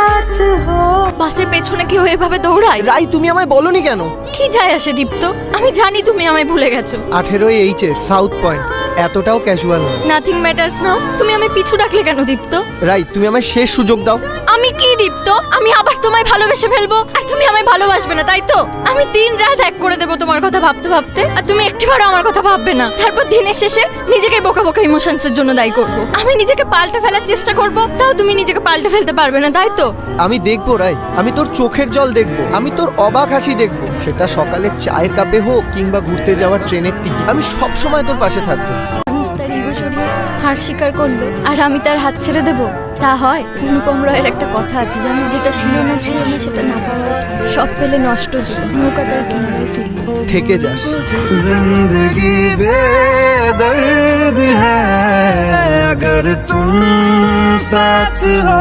साथ हो। বাসের পেছনে কেউ এভাবে দৌড়ায়? রাই তুমি আমায় বলনি কেন? কি যায় আসে দীপ্ত, আমি জানি তুমি আমায় ভুলে গেছো। 18 এইচএস সাউথ পয়েন্ট, এতটাও ক্যাজুয়াল নয়। নাথিং ম্যাটার্স নাও। তুমি আমায় পিছু ডাকলে কেন দীপ্ত? রাই তুমি আমায় শেষ সুযোগ দাও। আমি কি দীপ্ত, আমি আবার তোমায় ভালোবেসে ফেলবো আর তুমি আমায় ভালোবাসবে না, তাই তো? আমি 3 রাত এক করে দেবো তোমার কথা ভাবতে ভাবতে, আর তুমি একটিবারও আমার কথা ভাববে না। তারপর দিনের শেষে নিজেকে বোকা বোকা ইমোশনস এর জন্য দায়ী করবো। আমি নিজেকে পাল্টে ফেলার চেষ্টা করব, তাও তুমি নিজেকে পাল্টে ফেলতে পারবে না, তাই তো? আমি দেখবো রাই, আমি তোর চোখের জল দেখবো, আমি তোর অবাক হাসি দেখবো, সেটা সকালে চায়ের কাপে হোক কিংবা ঘুরতে যাওয়ার ট্রেনের টিকিট। আমি সব সময় তোর পাশে থাকবো। মানুষ তার ইগো সরিয়ে হার স্বীকার করলো আর আমি তার হাত ছেড়ে দেবো, তা হয়? অনুপম রায়ের একটা কথা আছে জানো, যেটা ছিল না সেটা না পাওয়া সব পেলে নষ্ট জীবন নৌকা তার কিনারে ফিরল। থেকে যাস। जिंदगी बेदर्द है अगर तुम साथ हो।